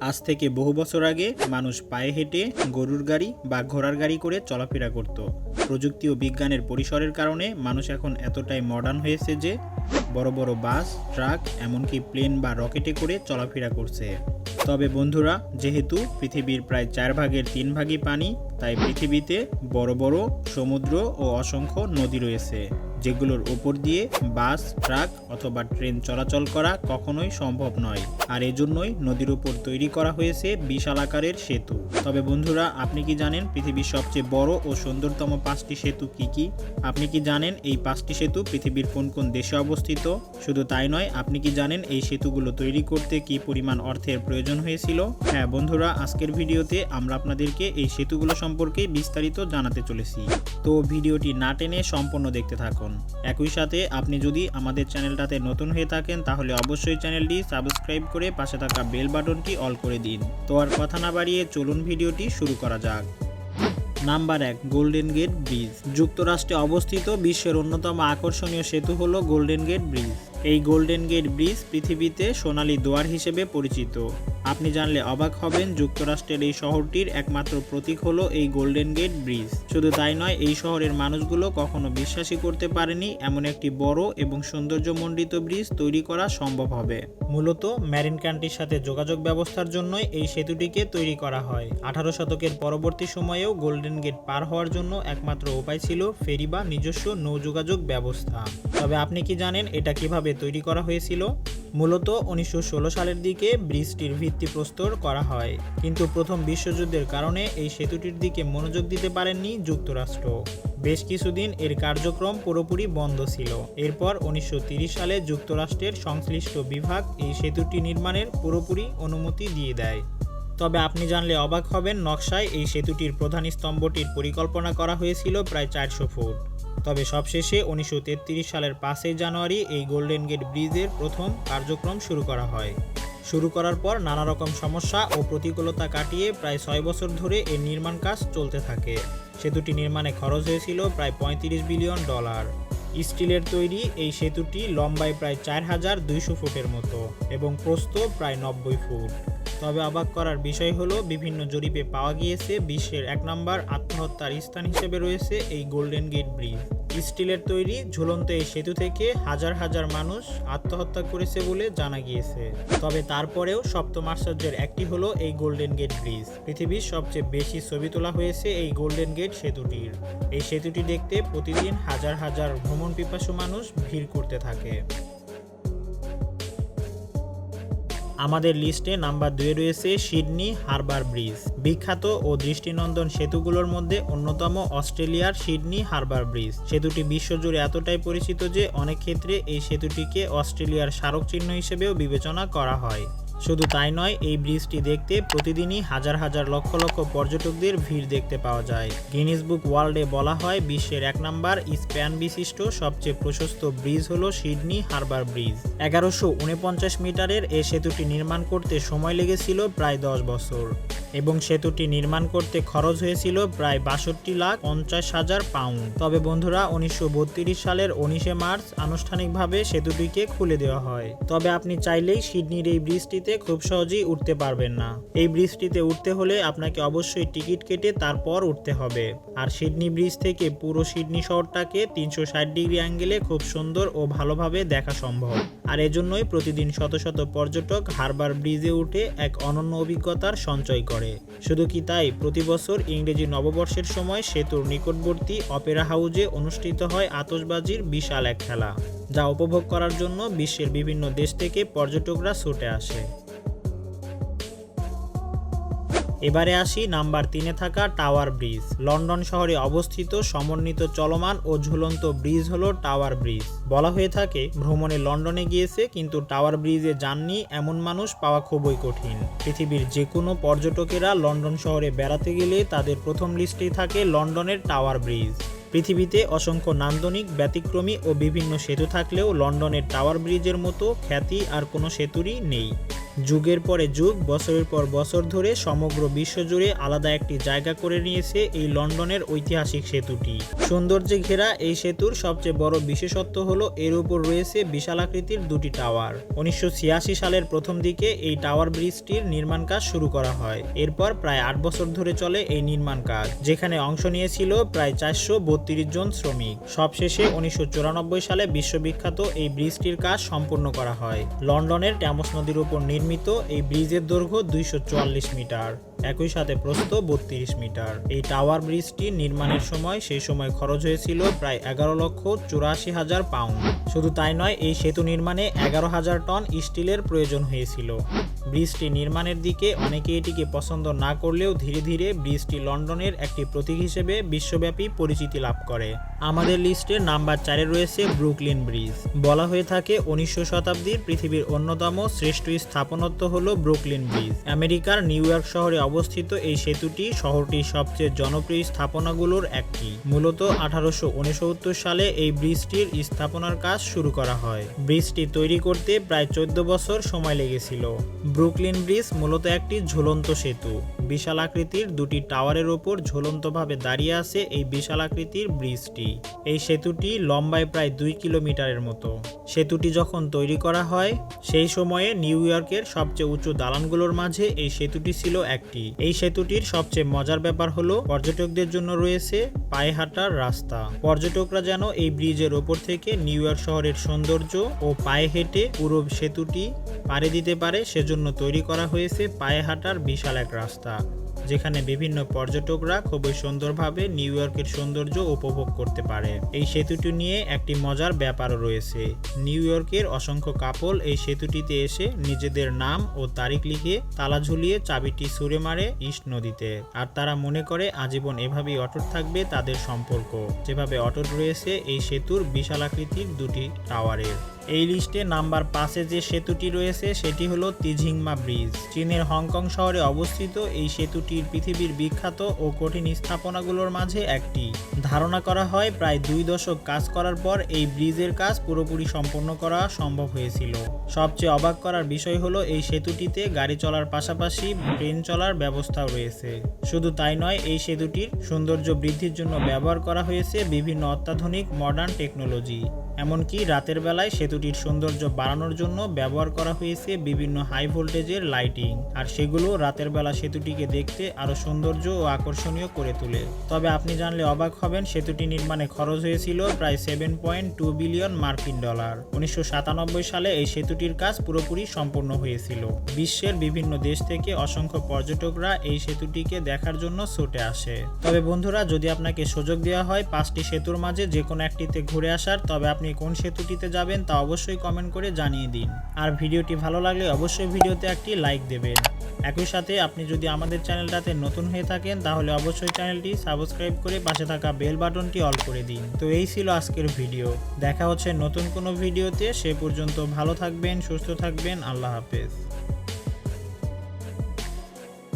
আজ থেকে বহু বছর আগে মানুষ পায়ে হেঁটে, গরুর গাড়ি বা ঘোড়ার গাড়ি করে চলাফেরা করত। প্রযুক্তি ও বিজ্ঞানের পরিসরের কারণে মানুষ এখন এতটাই মডার্ন হয়েছে যে বড় বড় বাস, ট্রাক, এমনকি প্লেন বা রকেটে করে চলাফেরা করছে। তবে বন্ধুরা, যেহেতু পৃথিবীর প্রায় 4 ভাগের 3 ভাগই পানি, তাই পৃথিবীতে বড় বড় সমুদ্র ও অসংখ্য নদী রয়েছে, যেগুলোর উপর দিয়ে বাস, ট্রাক অথবা ট্রেন চলাচল করা কখনোই সম্ভব নয়। আর এজন্যই নদীর উপর তৈরি করা হয়েছে বিশাল আকারের সেতু। তবে বন্ধুরা, আপনি কি জানেন পৃথিবীর সবচেয়ে বড় ও সুন্দরতম 5টি সেতু কি কি? আপনি কি জানেন এই 5টি সেতু পৃথিবীর কোন কোন দেশে অবস্থিত? শুধু তাই নয়, আপনি কি জানেন এই সেতুগুলো তৈরি করতে কি পরিমাণ অর্থের প্রয়োজন হয়েছিল? হ্যাঁ বন্ধুরা, আজকের ভিডিওতে আমরা আপনাদেরকে এই সেতুগুলো সম্পর্কে বিস্তারিত জানাতে চলেছি। তো ভিডিওটি না টেনে সম্পূর্ণ দেখতে থাকুন। একই সাথে আপনি যদি আমাদের চ্যানেলটাতে নতুন হয়ে থাকেন তাহলে অবশ্যই চ্যানেলটি সাবস্ক্রাইব করে পাশে থাকা বেল বাটনটি অল করে দিন। তো আর কথা না বাড়িয়ে চলুন ভিডিওটি শুরু করা যাক। Number 1, Golden Gate Bridge. যুক্তরাষ্ট্রে অবস্থিত বিশ্বের অন্যতম আকর্ষণীয় সেতু হলো গোল্ডেন গেট ব্রিজ। এই গোল্ডেন গেট ব্রিজ পৃথিবীতে সোনালী দুয়ার হিসেবে পরিচিত। আপনি জানলে অবাক হবেন, যুক্তরাষ্ট্রের এই শহরটির একমাত্র প্রতীক হলো এই গোল্ডেন গেট ব্রিজ। শুধু তাই নয়, এই শহরের মানুষগুলো কখনো বিশ্বাসই করতে পারেনি এমন একটি বড় এবং সৌন্দর্যমণ্ডিত ব্রিজ তৈরি করা সম্ভব হবে। মূলত মেরিন কান্ট্রির সাথে যোগাযোগ ব্যবস্থার জন্যই এই সেতুটিকে তৈরি করা হয়। 18 শতকের পরবর্তী সময়েও গোল্ডেন গেট পার হওয়ার জন্য একমাত্র উপায় ছিল ফেরি বা নিজস্ব নৌযোগাযোগ ব্যবস্থা। তবে আপনি কি জানেন এটা কিভাবে তৈরি করা হয়েছিল? মূলত 1916 সালের দিকে ব্রিজটির ভিত্তিপ্রস্তর করা হয়, কিন্তু প্রথম বিশ্বযুদ্ধের কারণে এই সেতুটির দিকে মনোযোগ দিতে পারেননি যুক্তরাষ্ট্র। বেশ কিছুদিন এর কার্যক্রম পুরোপুরি বন্ধ ছিল। এরপর 1930 সালে যুক্তরাষ্ট্রের সংশ্লিষ্ট বিভাগ এই সেতুটি নির্মাণের পুরোপুরি অনুমতি দিয়ে দেয়। তবে আপনি জানলে অবাক হবেন, নকশায় এই সেতুটির প্রধান স্তম্ভটির পরিকল্পনা করা হয়েছিল প্রায় 400 ফুট। তবে সবশেষে 1933 সালের 5 জানুয়ারি এই গোল্ডেন গেট ব্রিজের প্রথম কার্যক্রম শুরু করা হয়। শুরু করার পর নানা রকম সমস্যা ও প্রতিকূলতা কাটিয়ে প্রায় 6 বছর ধরে এর নির্মাণ কাজ চলতে থাকে। সেতুটি নির্মাণে খরচ হয়েছিল প্রায় $35 বিলিয়ন। স্টিলের তৈরি এই সেতুটি লম্বায় প্রায় 4200 ফুটের মতো এবং প্রস্থ প্রায় 90 ফুট। তবে অবাক করার বিষয় হলো, বিভিন্ন জরিপে পাওয়া গিয়েছে বিশ্বের 1 নম্বর আত্মহত্যার স্থান হিসেবে রয়েছে এই গোল্ডেন গেট ব্রিজ। স্টিলের তৈরি ঝুলন্ত এই সেতু থেকে হাজার হাজার মানুষ আত্মহত্যা করেছে বলে জানা গিয়েছে। তবে তারপরেও সপ্তম আশ্চর্যের একটি হলো এই গোল্ডেন গেট ব্রিজ। পৃথিবীর সবচেয়ে বেশি ছবি তোলা হয়েছে এই গোল্ডেন গেট সেতুটির। এই সেতুটি দেখতে প্রতিদিন হাজার হাজার ভ্রমণ পিপাসু মানুষ ভিড় করতে থাকে। আমাদের লিস্টে নাম্বার 2 রয়েছে সিডনি হারবার ব্রিজ। বিখ্যাত ও দৃষ্টিনন্দন সেতুগুলোর মধ্যে অন্যতম অস্ট্রেলিয়ার সিডনি হারবার ব্রিজ। সেতুটি বিশ্বজুড়ে এতটাই পরিচিত যে অনেক ক্ষেত্রে এই সেতুটিকে অস্ট্রেলিয়ার স্মারক চিহ্ন হিসেবেও বিবেচনা করা হয়। শুধু তাই নয়, এই ব্রিজটি দেখতে প্রতিদিনই হাজার হাজার লক্ষ লক্ষ পর্যটকদের ভিড় দেখতে পাওয়া যায়। গিনিস বুক ওয়ার্ল্ডে বলা হয় বিশ্বের 1 নম্বর স্প্যান বিশিষ্ট সবচেয়ে প্রশস্ত ব্রিজ হলো সিডনি হারবার ব্রিজ। 1149 মিটারের এই সেতুটি নির্মাণ করতে সময় লেগেছিল প্রায় 10 বছর এবং সেতুটি নির্মাণ করতে খরচ হয়েছিল প্রায় 62,50,000 পাউন্ড। তবে বন্ধুরা, 1932 সালের 19 মার্চ আনুষ্ঠানিকভাবে সেতুটিকে খুলে দেওয়া হয়। তবে আপনি চাইলেই সিডনির এই ব্রিজটিতে খুব সহজেই উঠতে পারবেন না। এই ব্রিজটিতে উঠতে হলে আপনাকে অবশ্যই টিকিট কেটে তারপর উঠতে হবে। আর সিডনি ব্রিজ থেকে পুরো সিডনি শহরটাকে 360 ডিগ্রি অ্যাঙ্গেলে খুব সুন্দর ও ভালোভাবে দেখা সম্ভব। আর এজন্যই প্রতিদিন শত শত পর্যটক হারবার ব্রিজে উঠে এক অনন্য অভিজ্ঞতার সঞ্চয় করে। শুধু কি তাই, প্রতি বছর ইংরেজি নববর্ষের সময় সেতুর নিকটবর্তী অপেরা হাউজে অনুষ্ঠিত হয় আতশবাজির বিশাল এক খেলা, যা উপভোগ করার জন্য বিশ্বের বিভিন্ন দেশ থেকে পর্যটকরা ছুটে আসে। এবারে আসি নাম্বার 3 থাকা টাওয়ার ব্রিজ। লন্ডন শহরে অবস্থিত সমন্বিত চলমান ও ঝুলন্ত ব্রিজ হলো টাওয়ার ব্রিজ। বলা হয়ে থাকে, ভ্রমণে লন্ডনে গিয়েছে কিন্তু টাওয়ার ব্রিজে যাননি এমন মানুষ পাওয়া খুবই কঠিন। পৃথিবীর যে কোনো পর্যটকেরা লন্ডন শহরে বেড়াতে গেলে তাদের প্রথম লিস্টেই থাকে লন্ডনের টাওয়ার ব্রিজ। পৃথিবীতে অসংখ্য নান্দনিক, ব্যতিক্রমী ও বিভিন্ন সেতু থাকলেও লন্ডনের টাওয়ার ব্রিজের মতো খ্যাতি আর কোনো সেতুরই নেই। যুগের পরে যুগ, বছরের পর বছর ধরে সমগ্র বিশ্বজুড়ে আলাদা একটি জায়গা করে নিয়েছে এই লন্ডনের ঐতিহাসিক সেতুটি। সৌন্দর্যে ঘেরা এই সেতুর সবচেয়ে বড় বিশেষত্ব হলো এর উপর রয়েছে বিশালাকৃতির দুটি টাওয়ার। 1986 সালের প্রথম দিকে এই টাওয়ার ব্রিজটির নির্মাণ কাজ শুরু করা হয়। এরপর প্রায় 8 বছর ধরে চলে এই নির্মাণ কাজ, যেখানে অংশ নিয়েছিল প্রায় 432 জন শ্রমিক। সবশেষে 1994 সালে বিশ্ববিখ্যাত এই ব্রিজটির কাজ সম্পূর্ণ করা হয়। লন্ডনের টেমস নদীর উপর নির্মিত এই ব্রিজের দৈর্ঘ্য 244 মিটার, একই সাথে প্রস্থ 32 মিটার। এই টাওয়ার ব্রিজটি নির্মাণের সময় সেই সময় খরচ হয়েছিল প্রায় 11,84,000 পাউন্ড। শুধু তাই নয়, এই সেতু নির্মাণে 11,000 টন স্টিলের প্রয়োজন হয়েছিল। ব্রিজটি নির্মাণের দিকে অনেকে এটিকে পছন্দ না করলেও ধীরে ধীরে ব্রিজটি লন্ডনের একটি প্রতীক হিসেবে বিশ্বব্যাপী পরিচিতি লাভ করে। আমাদের লিস্টে নাম্বার 4-এ রয়েছে ব্রুকলিন ব্রিজ। বলা হয়ে থাকে 19 শতাব্দীর পৃথিবীর অন্যতম শ্রেষ্ঠ স্থাপত্য হলো ব্রুকলিন ব্রিজ। আমেরিকার নিউ ইয়র্ক শহরে অবস্থিত এই সেতুটি শহরটির সবচেয়ে জনপ্রিয় স্থাপনাগুলোর একটি। মূলত 1869 সালে এই ব্রিজটির স্থাপনার কাজ শুরু করা হয়। ব্রিজটি তৈরি করতে প্রায় 14 বছর সময় লেগেছিল। ব্রুকলিন ব্রিজ মূলত একটি ঝুলন্ত সেতু। বিশাল আকৃতির দুটি টাওয়ারের ওপর ঝুলন্তভাবে দাঁড়িয়ে আছে এই বিশাল আকৃতির ব্রিজটি। এই সেতুটি লম্বায় প্রায় 2 কিলোমিটারের মতো। সেতুটি যখন তৈরি করা হয় সেই সময়ে নিউ ইয়র্কের সবচেয়ে উঁচু দালানগুলোর মাঝে এই সেতুটি ছিল একটি। এই সেতুটির সবচেয়ে মজার ব্যাপার হলো পর্যটকদের জন্য রয়েছে পায়ে হাঁটার রাস্তা। পর্যটকরা যেন এই ব্রিজের ওপর থেকে নিউ ইয়র্ক শহরের সৌন্দর্য ও পায়ে হেঁটে পুরো সেতুটি পাড়ি দিতে পারে, সেজন্য তৈরি করা হয়েছে পায়ে হাঁটার বিশাল এক রাস্তা, যেখানে বিভিন্ন পর্যটকরা খুবই সুন্দরভাবে নিউ ইয়র্কের সৌন্দর্য উপভোগ করতে পারে। এই সেতুটি নিয়ে একটি মজার ব্যাপারও রয়েছে। নিউ ইয়র্কের অসংখ্য কাপল এই সেতুটিতে এসে নিজেদের নাম ও তারিখ লিখে তালা ঝুলিয়ে চাবিটি ছুঁড়ে মারে ইস্ট নদীতে। আর তারা মনে করে আজীবন এভাবেই অটুট থাকবে তাদের সম্পর্ক, যেভাবে অটুট রয়েছে এই সেতুর বিশাল আকৃতির দুটি টাওয়ারের। এই লিস্টে নাম্বার 5-এ যে সেতুটি রয়েছে সেটি হলো তিঝিংমা ব্রিজ। চীনের হংকং শহরে অবস্থিত এই সেতুটির পৃথিবীর বিখ্যাত ও কঠিন স্থাপনাগুলোর মাঝে একটি। ধারণা করা হয় প্রায় 2 দশক কাজ করার পর এই ব্রিজের কাজ পুরোপুরি সম্পন্ন করা সম্ভব হয়েছিল। সবচেয়ে অবাক করার বিষয় হলো এই সেতুটিতে গাড়ি চলার পাশাপাশি ট্রেন চলার ব্যবস্থাও রয়েছে। শুধু তাই নয়, এই সেতুটির সৌন্দর্য বৃদ্ধির জন্য ব্যবহার করা হয়েছে বিভিন্ন অত্যাধুনিক মডার্ন টেকনোলজি। এমনকি রাতের বেলায় সেতুটির সৌন্দর্য বাড়ানোর জন্য ব্যবহার করা হয়েছে বিভিন্ন হাই ভোল্টেজের লাইটিং, আর সেগুলো রাতের বেলা সেতুটিকে দেখতে আরো সৌন্দর্য ও আকর্ষণীয় করে তোলে। তবে আপনি জানলে অবাক হবেন, সেতুটি নির্মাণে খরচ হয়েছিল প্রায় 7.2 বিলিয়ন মার্কিন ডলার। 1997 সালে এই সেতুটির কাজ পুরোপুরি সম্পন্ন হয়েছিল। বিশ্বের বিভিন্ন দেশ থেকে অসংখ্য পর্যটকরা এই সেতুটিকে দেখার জন্য ছুটে আসে। তবে বন্ধুরা, যদি আপনাকে সুযোগ দেওয়া হয় 5টি সেতুর মাঝে যে কোনো একটিতে ঘুরে আসার, তবে আপনি কোন সেতুটিতে যাবেন তা অবশ্যই কমেন্ট করে জানিয়ে দিন। আর ভিডিওটি ভালো লাগলে অবশ্যই ভিডিওতে একটি লাইক দেবেন। একই সাথে আপনি যদি আমাদের চ্যানেলটাতে নতুন হয়ে থাকেন তাহলে অবশ্যই চ্যানেলটি সাবস্ক্রাইব করে পাশে থাকা বেল বাটনটি অল করে দিন। তো এই ছিল আজকের ভিডিও। দেখা হচ্ছে নতুন কোনো ভিডিওতে। সে পর্যন্ত ভালো থাকবেন, সুস্থ থাকবেন। আল্লাহ হাফেজ।